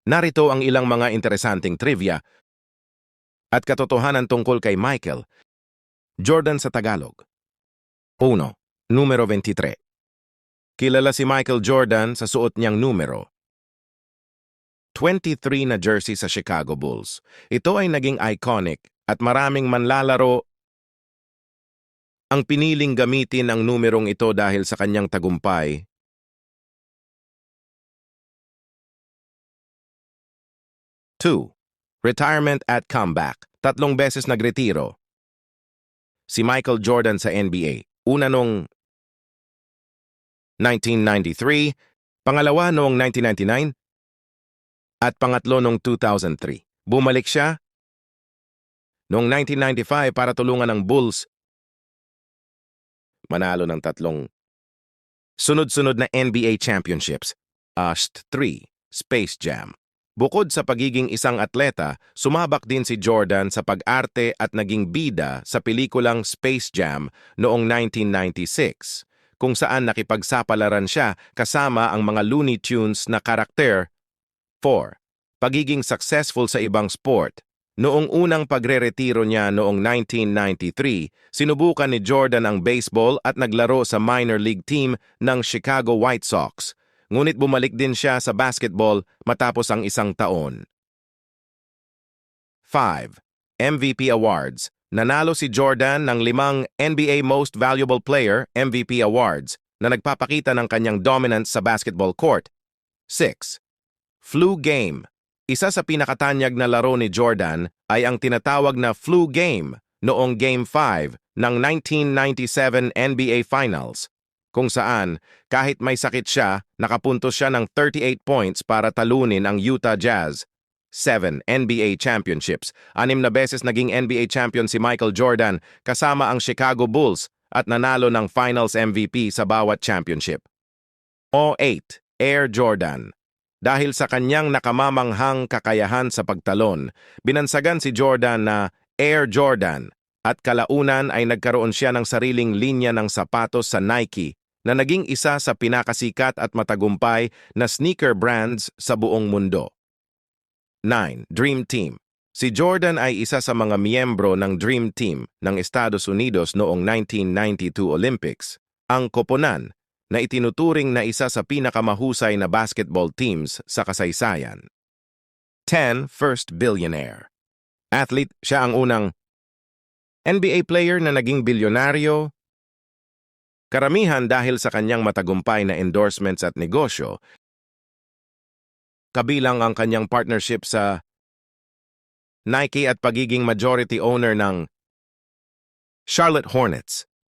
Narito ang ilang mga interesanting trivia at katotohanan tungkol kay Michael Jordan sa Tagalog. 1. Numero 23. Kilala si Michael Jordan sa suot niyang numero 23 na jersey sa Chicago Bulls. Ito ay naging iconic at maraming manlalaro ang piniling gamitin ang numerong ito dahil sa kanyang tagumpay. 2. Retirement at comeback. 3 beses nagretiro si Michael Jordan sa NBA. Una noong 1993, pangalawa noong 1999, at pangatlo noong 2003. Bumalik siya noong 1995 para tulungan ang Bulls manalo ng 3 sunod-sunod na NBA championships. 3. Space Jam. Bukod sa pagiging isang atleta, sumabak din si Jordan sa pag-arte at naging bida sa pelikulang Space Jam noong 1996, kung saan nakipagsapalaran siya kasama ang mga Looney Tunes na karakter. 4. Pagiging successful sa ibang sport. Noong unang pagre-retiro niya noong 1993, sinubukan ni Jordan ang baseball at naglaro sa minor league team ng Chicago White Sox. Ngunit bumalik din siya sa basketball matapos ang 1 taon. 5. MVP Awards. Nanalo si Jordan ng 5 NBA Most Valuable Player MVP Awards na nagpapakita ng kanyang dominance sa basketball court. 6. Flu Game. Isa sa pinakatanyag na laro ni Jordan ay ang tinatawag na flu game noong Game 5 ng 1997 NBA Finals, kung saan kahit may sakit siya, nakapuntos siya ng 38 points para talunin ang Utah Jazz. 7. NBA Championships. 6 na beses naging NBA champion si Michael Jordan kasama ang Chicago Bulls at nanalo ng Finals MVP sa bawat championship. 8. Air Jordan. Dahil sa kanyang nakamamanghang kakayahan sa pagtalon, binansagan si Jordan na Air Jordan at kalaunan ay nagkaroon siya ng sariling linya ng sapatos sa Nike na naging isa sa pinakasikat at matagumpay na sneaker brands sa buong mundo. 9. Dream Team. Si Jordan ay isa sa mga miyembro ng Dream Team ng Estados Unidos noong 1992 Olympics, ang koponan na itinuturing na isa sa pinakamahusay na basketball teams sa kasaysayan. 10. First Billionaire. Athlete, siya ang unang NBA player na naging bilyonaryo, karamihan dahil sa kanyang matagumpay na endorsements at negosyo, kabilang ang kanyang partnership sa Nike at pagiging majority owner ng Charlotte Hornets.